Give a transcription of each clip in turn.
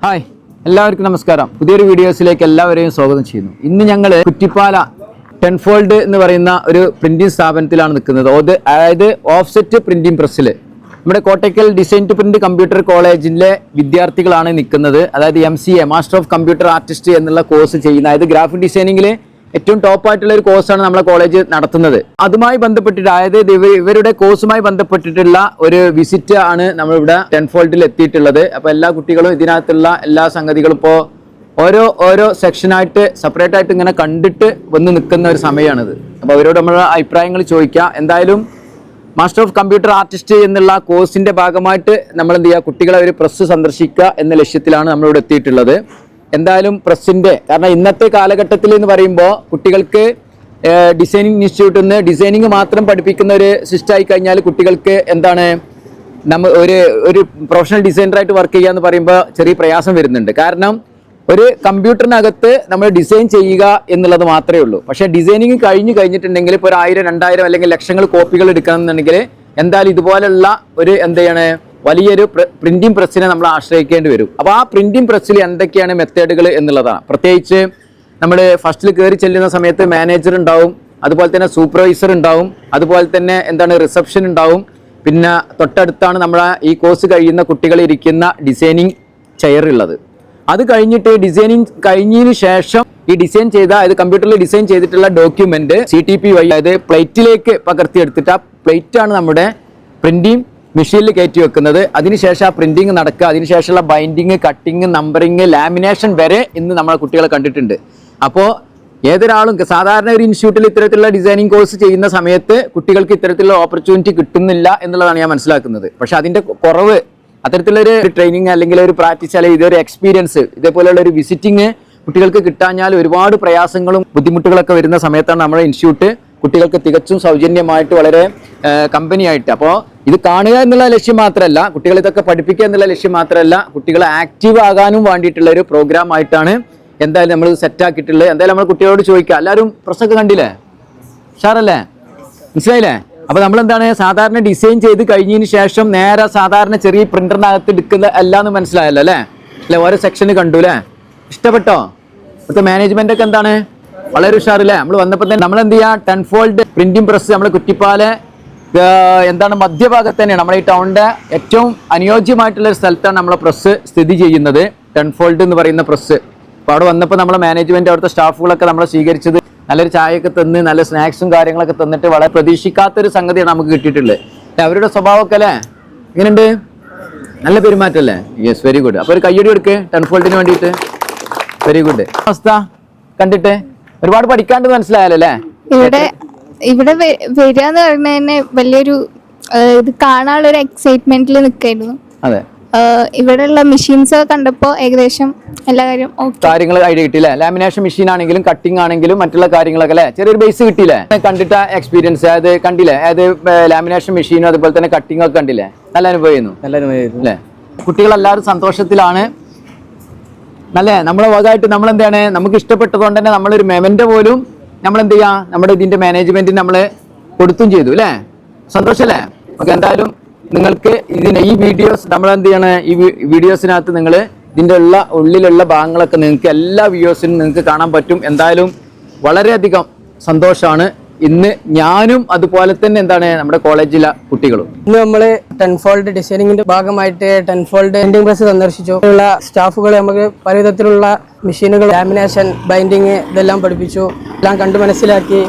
Hi, എല്ലാവർക്കും നമസ്കാരം. പുതിയൊരു വീഡിയോസിലേക്ക് എല്ലാവരെയും സ്വാഗതം ചെയ്യുന്നു. ഇന്ന് ഞങ്ങൾ കുറ്റിപ്പാല ടെൻഫോൾഡ് എന്ന് പറയുന്ന ഒരു പ്രിന്റിംഗ് സ്ഥാപനത്തിലാണ് നിൽക്കുന്നത്. അതായത് ഓഫ്സെറ്റ് പ്രിന്റിംഗ് പ്രസ്സിൽ നമ്മുടെ Kottakkal design to print computer കോളേജിലെ വിദ്യാർത്ഥികളാണ് നിൽക്കുന്നത്. അതായത് MCA master of computer artist എന്നുള്ള കോഴ്സ് ചെയ്യുന്ന, അതായത് ഗ്രാഫിക് ഡിസൈനിങ്ങിൽ ഏറ്റവും ടോപ്പ് ആയിട്ടുള്ള ഒരു കോഴ്സാണ് നമ്മളെ കോളേജ് നടത്തുന്നത്. അതുമായി ബന്ധപ്പെട്ടിട്ട്, അതായത് ഇവരുടെ കോഴ്സുമായി ബന്ധപ്പെട്ടിട്ടുള്ള ഒരു വിസിറ്റ് ആണ് നമ്മളിവിടെ ടെൻഫോൾഡിൽ എത്തിയിട്ടുള്ളത്. അപ്പോൾ എല്ലാ കുട്ടികളും ഇതിനകത്തുള്ള എല്ലാ സംഗതികളും ഇപ്പോൾ ഓരോ സെക്ഷനായിട്ട് സെപ്പറേറ്റ് ആയിട്ട് ഇങ്ങനെ കണ്ടിട്ട് വന്ന് നിൽക്കുന്ന ഒരു സമയമാണിത്. അപ്പോൾ അവരോട് നമ്മളുടെ അഭിപ്രായങ്ങൾ ചോദിക്കുക. എന്തായാലും മാസ്റ്റർ ഓഫ് കമ്പ്യൂട്ടർ ആർട്ടിസ്റ്റ് എന്നുള്ള കോഴ്സിന്റെ ഭാഗമായിട്ട് നമ്മൾ എന്ത് ചെയ്യുക, കുട്ടികളെ ഒരു പ്രസ് സന്ദർശിക്കുക എന്ന ലക്ഷ്യത്തിലാണ് നമ്മളിവിടെ എത്തിയിട്ടുള്ളത്. എന്തായാലും പ്രസ്സിൻ്റെ, കാരണം ഇന്നത്തെ കാലഘട്ടത്തിൽ എന്ന് പറയുമ്പോൾ കുട്ടികൾക്ക് ഡിസൈനിങ് ഇൻസ്റ്റിറ്റ്യൂട്ടിൽ നിന്ന് ഡിസൈനിങ് മാത്രം പഠിപ്പിക്കുന്ന ഒരു സിസ്റ്റമായി കഴിഞ്ഞാൽ കുട്ടികൾക്ക് എന്താണ് ഒരു പ്രൊഫഷണൽ ഡിസൈനറായിട്ട് വർക്ക് ചെയ്യുക എന്ന് പറയുമ്പോൾ ചെറിയ പ്രയാസം വരുന്നുണ്ട്. കാരണം ഒരു കമ്പ്യൂട്ടറിനകത്ത് നമ്മൾ ഡിസൈൻ ചെയ്യുക എന്നുള്ളത് മാത്രമേ ഉള്ളൂ. പക്ഷേ ഡിസൈനിങ് കഴിഞ്ഞിട്ടുണ്ടെങ്കിൽ ഇപ്പോൾ 1000, 2000 അല്ലെങ്കിൽ ലക്ഷങ്ങൾ കോപ്പികൾ എടുക്കണമെന്നുണ്ടെങ്കിൽ എന്തായാലും ഇതുപോലുള്ള ഒരു എന്താണ് വലിയൊരു പ്രിന്റിംഗ് പ്രസ്സിനെ നമ്മൾ ആശ്രയിക്കേണ്ടി വരും. അപ്പോൾ ആ പ്രിന്റിംഗ് പ്രസ്സിൽ എന്തൊക്കെയാണ് മെത്തേഡുകൾ എന്നുള്ളതാണ്. പ്രത്യേകിച്ച് നമ്മൾ ഫസ്റ്റിൽ കയറി ചെല്ലുന്ന സമയത്ത് മാനേജർ ഉണ്ടാവും, അതുപോലെ തന്നെ സൂപ്പർവൈസർ ഉണ്ടാവും, അതുപോലെ തന്നെ റിസപ്ഷൻ ഉണ്ടാവും. പിന്നെ തൊട്ടടുത്താണ് നമ്മളെ ഈ കോഴ്സ് കഴിയുന്ന കുട്ടികൾ ഇരിക്കുന്ന ഡിസൈനിങ് ചെയർ ഉള്ളത്. അത് കഴിഞ്ഞിട്ട് ഡിസൈനിങ് കഴിഞ്ഞതിന് ശേഷം ഈ ഡിസൈൻ ചെയ്ത, അതായത് കമ്പ്യൂട്ടറിൽ ഡിസൈൻ ചെയ്തിട്ടുള്ള ഡോക്യുമെന്റ് CTP വഴി, അതായത് പ്ലേറ്റിലേക്ക് പകർത്തിയെടുത്തിട്ട് ആ പ്ലേറ്റാണ് നമ്മുടെ പ്രിന്റിംഗ് മെഷീനിൽ കയറ്റി വെക്കുന്നത്. അതിനുശേഷം ആ പ്രിന്റിങ് നടക്കുക, അതിനുശേഷമുള്ള ബൈൻഡിങ്, കട്ടിങ്, നമ്പറിങ്, ലാമിനേഷൻ വരെ ഇന്ന് നമ്മളെ കുട്ടികളെ കണ്ടിട്ടുണ്ട്. അപ്പോൾ ഏതൊരാളും സാധാരണ ഒരു ഇൻസ്റ്റിറ്റ്യൂട്ടിൽ ഇത്തരത്തിലുള്ള ഡിസൈനിങ് കോഴ്സ് ചെയ്യുന്ന സമയത്ത് കുട്ടികൾക്ക് ഇത്തരത്തിലുള്ള ഓപ്പർച്യൂണിറ്റി കിട്ടുന്നില്ല എന്നുള്ളതാണ് ഞാൻ മനസ്സിലാക്കുന്നത്. പക്ഷെ അതിൻ്റെ കുറവ്, അത്തരത്തിലൊരു ട്രെയിനിങ് അല്ലെങ്കിൽ ഒരു പ്രാക്ടീസ് അല്ലെങ്കിൽ ഇതൊരു എക്സ്പീരിയൻസ്, ഇതേപോലെയുള്ള ഒരു വിസിറ്റിങ് കുട്ടികൾക്ക് കിട്ടാഞ്ഞാൽ ഒരുപാട് പ്രയാസങ്ങളും ബുദ്ധിമുട്ടുകളൊക്കെ വരുന്ന സമയത്താണ് നമ്മുടെ ഇൻസ്റ്റിറ്റ്യൂട്ട് കുട്ടികൾക്ക് തികച്ചും സൗജന്യമായിട്ട് വളരെ കമ്പനിയായിട്ട്. അപ്പോൾ ഇത് കാണുക എന്നുള്ള ലക്ഷ്യം മാത്രമല്ല, കുട്ടികൾ ഇതൊക്കെ പഠിപ്പിക്കുക എന്നുള്ള ലക്ഷ്യം മാത്രമല്ല, കുട്ടികളെ ആക്റ്റീവ് ആകാനും വേണ്ടിയിട്ടുള്ള ഒരു പ്രോഗ്രാം ആയിട്ടാണ് എന്തായാലും നമ്മൾ സെറ്റ് ആക്കിയിട്ടുള്ളത്. എന്തായാലും നമ്മൾ കുട്ടികളോട് ചോദിക്കുക. എല്ലാവരും പ്രസംഗം കണ്ടില്ലേ? ഷാറല്ലേ? മനസ്സിലായില്ലേ? അപ്പോൾ നമ്മളെന്താണ് സാധാരണ ഡിസൈൻ ചെയ്ത് കഴിഞ്ഞതിന് ശേഷം നേരെ സാധാരണ ചെറിയ പ്രിന്ററിനകത്ത് എടുക്കുന്ന എല്ലാന്ന് മനസ്സിലായല്ലോ അല്ലേ? ഓരോ സെക്ഷന് കണ്ടു അല്ലേ? ഇഷ്ടപ്പെട്ടോ? ഇപ്പോഴത്തെ മാനേജ്മെന്റ് ഒക്കെ എന്താണ് വളരെ ഉഷാറില്ലേ? നമ്മൾ വന്നപ്പോൾ തന്നെ നമ്മൾ എന്ത് ചെയ്യുക, ടെൻഫോൾഡ് പ്രിന്റിംഗ് പ്രസ് നമ്മൾ കുറ്റിപ്പാല മധ്യഭാഗത്ത് തന്നെയാണ്, നമ്മുടെ ഈ ടൗണിന്റെ ഏറ്റവും അനുയോജ്യമായിട്ടുള്ള ഒരു സ്ഥലത്താണ് നമ്മളെ പ്രസ് സ്ഥിതി ചെയ്യുന്നത്, ടെൻഫോൾഡ് എന്ന് പറയുന്ന പ്രസ്. അപ്പോൾ അവിടെ വന്നപ്പോൾ നമ്മളെ മാനേജ്മെന്റ്, അവിടുത്തെ സ്റ്റാഫുകളൊക്കെ നമ്മളെ സ്വീകരിച്ചത് നല്ലൊരു ചായയൊക്കെ തന്ന് നല്ല സ്നാക്സും കാര്യങ്ങളൊക്കെ തന്നിട്ട് വളരെ പ്രതീക്ഷിക്കാത്തൊരു സംഗതിയാണ് നമുക്ക് കിട്ടിയിട്ടുള്ളത്. അവരുടെ സ്വഭാവമൊക്കെ അല്ലേ എങ്ങനെയുണ്ട്? നല്ല പെരുമാറ്റമല്ലേ? Yes, very good. അപ്പോൾ ഒരു കയ്യടി കൊടുക്ക് ടെൻഫോൾഡിന് വേണ്ടിയിട്ട്. Very good. അവസ്ഥ കണ്ടിട്ട് ഒരുപാട് പഠിക്കാണ്ട് മനസ്സിലായാലോ അല്ലേ? ഇവിടെ വരിക എന്ന് പറഞ്ഞ വലിയൊരു ഇത് കാണാനുള്ള ഒരു എക്സൈറ്റ്മെന്റിൽ നിൽക്കായിരുന്നു. അതെ, ഇവിടെയുള്ള മെഷീൻസ് കണ്ടപ്പോൾ ഏകദേശം എല്ലാ കാര്യങ്ങൾ ഐഡിയ കിട്ടിയില്ലേ? ലാമിനേഷൻ മെഷീൻ ആണെങ്കിലും കട്ടിംഗ് ആണെങ്കിലും മറ്റുള്ള കാര്യങ്ങളൊക്കെ അല്ലേ, ചെറിയൊരു ബേസ് കിട്ടിയില്ലേ? കണ്ടിട്ട് എക്സ്പീരിയൻസ് അത് കണ്ടില്ലേ? അത് ലാമിനേഷൻ മെഷീനും അതുപോലെ തന്നെ കട്ടിംഗ് ഒക്കെ കണ്ടില്ലേ? നല്ല അനുഭവമായിരുന്നു അല്ലേ? കുട്ടികളെല്ലാവരും സന്തോഷത്തിലാണ് അല്ലേ? നമ്മളെ ഭാഗമായിട്ട് നമ്മളെന്താണ്, നമുക്ക് ഇഷ്ടപ്പെട്ടതുകൊണ്ട് തന്നെ നമ്മളൊരു മെമന്റ് പോലും നമ്മളെന്ത് ചെയ്യുക, നമ്മുടെ ഇതിന്റെ മാനേജ്മെന്റിന് നമ്മൾ കൊടുത്തും ചെയ്തു അല്ലേ? സന്തോഷമല്ലേ? ഓക്കെ, എന്തായാലും നിങ്ങൾക്ക് ഈ വീഡിയോസ് നമ്മളെന്ത് ചെയ്യണം, ഈ വീഡിയോസിനകത്ത് നിങ്ങൾ ഇതിൻ്റെ ഉള്ളിലുള്ള ഭാഗങ്ങളൊക്കെ നിങ്ങൾക്ക് എല്ലാ വീഡിയോസിനും നിങ്ങൾക്ക് കാണാൻ പറ്റും. എന്തായാലും വളരെയധികം സന്തോഷമാണ്. ഇന്ന് ഞാനും അതുപോലെ തന്നെ നമ്മുടെ കോളേജിലെ കുട്ടികളും ഇന്ന് നമ്മൾ ടെൻഫോൾഡ് ഡിസൈനിങ്ങിന്റെ ഭാഗമായിട്ട് ടെൻഫോൾഡ് പ്രിന്റിംഗ് പ്രസ് സന്ദർശിച്ചു. ഉള്ള സ്റ്റാഫുകളെ നമുക്ക് പലവിധത്തിലുള്ള മെഷീനുകൾ, ലാമിനേഷൻ, ബൈൻഡിങ് ഇതെല്ലാം പഠിപ്പിച്ചു. എല്ലാം കണ്ടു മനസ്സിലാക്കി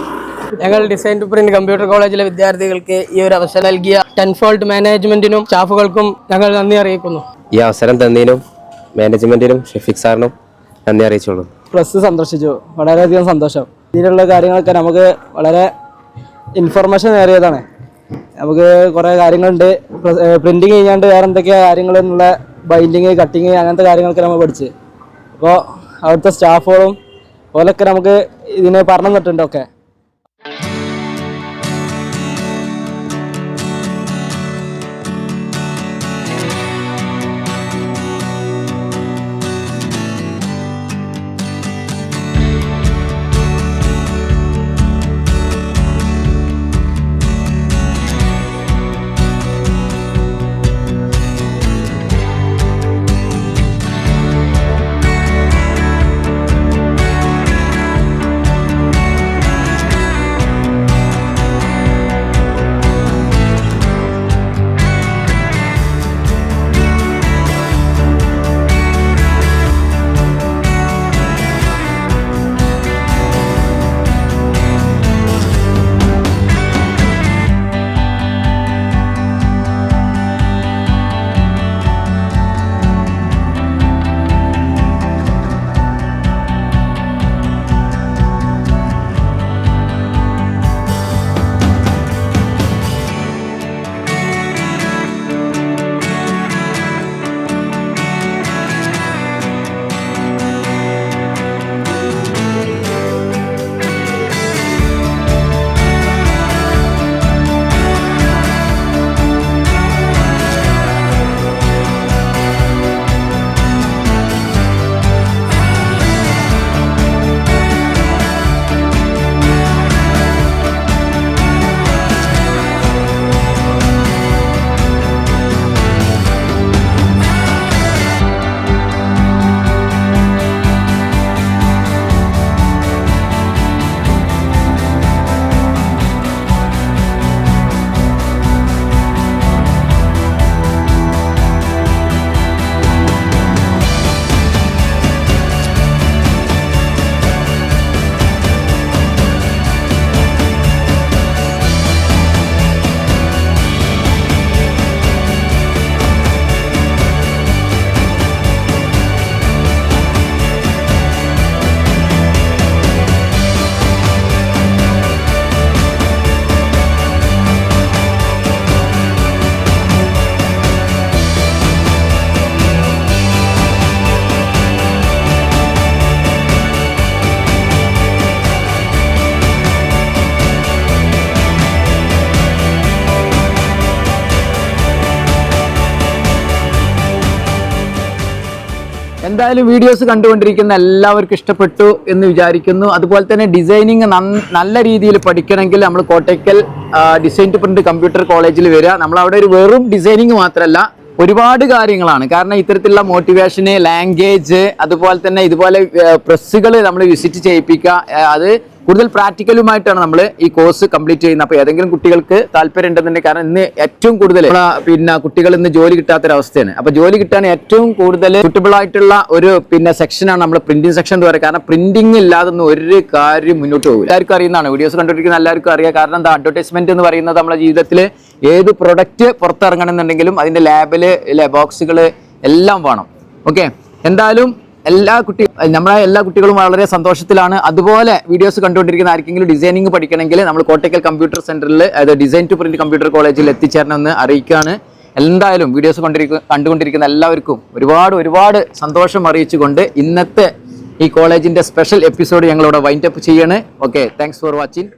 ഞങ്ങൾ ഡിസൈൻ ടു പ്രിന്റ് കമ്പ്യൂട്ടർ കോളേജിലെ വിദ്യാർത്ഥികൾക്ക് ഈ ഒരു അവസരം നൽകിയ ടെൻഫോൾഡ് മാനേജ്മെന്റിനും സ്റ്റാഫുകൾക്കും ഞങ്ങൾ നന്ദി അറിയിക്കുന്നു. ഈ അവസരം തന്നതിനും മാനേജ്മെന്റിനും ഷെഫീഖ് സാറിനും നന്ദി അറിയിച്ചോളൂ. പ്രസ് സന്ദർശിച്ചു, വളരെയധികം സന്തോഷം. ഇതിലുള്ള കാര്യങ്ങളൊക്കെ നമുക്ക് വളരെ ഇൻഫർമേഷൻ ഏറിയതാണ്. നമുക്ക് കുറേ കാര്യങ്ങളുണ്ട്, പ്രിന്റിങ് ചെയ്യാണ്ട് വേറെ എന്തൊക്കെയാ കാര്യങ്ങൾ എന്നുള്ള ബൈൻഡിങ്, കട്ടിങ്, അങ്ങനത്തെ കാര്യങ്ങളൊക്കെ നമ്മൾ പഠിച്ച്. അപ്പോൾ അവിടുത്തെ സ്റ്റാഫുകളും ഓലൊക്കെ നമുക്ക് ഇതിനെ പറഞ്ഞു തന്നിട്ടുണ്ട് ഒക്കെ. എന്തായാലും വീഡിയോസ് കണ്ടുകൊണ്ടിരിക്കുന്ന എല്ലാവർക്കും ഇഷ്ടപ്പെട്ടു എന്ന് വിചാരിക്കുന്നു. അതുപോലെ തന്നെ ഡിസൈനിങ് നല്ല രീതിയിൽ പഠിക്കണമെങ്കിൽ നമ്മൾ Kottakkal design to print computer കോളേജിൽ വരിക. നമ്മളവിടെ ഒരു വെറും ഡിസൈനിങ് മാത്രമല്ല, ഒരുപാട് കാര്യങ്ങളാണ്. കാരണം ഇത്തരത്തിലുള്ള മോട്ടിവേഷന്, ലാംഗ്വേജ്, അതുപോലെ തന്നെ ഇതുപോലെ പ്രസ്സുകൾ നമ്മൾ വിസിറ്റ് ചെയ്യിപ്പിക്കുക, അത് കൂടുതൽ പ്രാക്ടിക്കലുമായിട്ടാണ് നമ്മൾ ഈ കോഴ്സ് കംപ്ലീറ്റ് ചെയ്യുന്നത്. അപ്പോൾ ഏതെങ്കിലും കുട്ടികൾക്ക് താല്പര്യം ഉണ്ടെന്നുണ്ടെങ്കിൽ, കാരണം ഇന്ന് ഏറ്റവും കൂടുതൽ കുട്ടികൾ ഇന്ന് ജോലി കിട്ടാത്തൊരവസ്ഥയാണ്. അപ്പോൾ ജോലി കിട്ടാൻ ഏറ്റവും കൂടുതൽ സൂട്ടബിൾ ആയിട്ടുള്ള ഒരു സെക്ഷനാണ് നമ്മൾ പ്രിന്റിംഗ് സെക്ഷൻ എന്ന് പറയുക. കാരണം പ്രിന്റിംഗ് ഇല്ലാതൊന്നും ഒരു കാര്യം മുന്നോട്ട് പോകും. എല്ലാവർക്കും അറിയുന്നതാണ്, വീഡിയോസ് കണ്ടുകൊണ്ടിരിക്കുന്ന എല്ലാവർക്കും അറിയാം. കാരണം എന്താ, അഡ്വർടൈസ്മെന്റ് എന്ന് പറയുന്നത് നമ്മുടെ ജീവിതത്തിൽ ഏത് പ്രൊഡക്റ്റ് പുറത്തിറങ്ങണമെന്നുണ്ടെങ്കിലും അതിന്റെ ലാബില് ബോക്സുകൾ എല്ലാം വേണം. ഓക്കെ, എന്തായാലും നമ്മളെ എല്ലാ കുട്ടികളും വളരെ സന്തോഷത്തിലാണ്. അതുപോലെ വീഡിയോസ് കണ്ടുകൊണ്ടിരിക്കുന്ന ആർക്കെങ്കിലും ഡിസൈനിങ് പഠിക്കണമെങ്കിൽ നമ്മൾ കോട്ടയ്ക്കൽ കമ്പ്യൂട്ടർ സെന്ററിൽ, അതായത് ഡിസൈൻ ടു പ്രിന്റ് കമ്പ്യൂട്ടർ കോളേജിൽ എത്തിച്ചേരണമെന്ന് അറിയിക്കുകയാണ്. എന്തായാലും വീഡിയോസ് കണ്ടുകൊണ്ടിരിക്കുന്ന എല്ലാവർക്കും ഒരുപാട് സന്തോഷം അറിയിച്ചുകൊണ്ട് ഇന്നത്തെ ഈ കോളേജിന്റെ സ്പെഷ്യൽ എപ്പിസോഡ് ഞങ്ങളിവിടെ വൈൻഡ് അപ്പ് ചെയ്യാണ്. Okay, thanks for watching.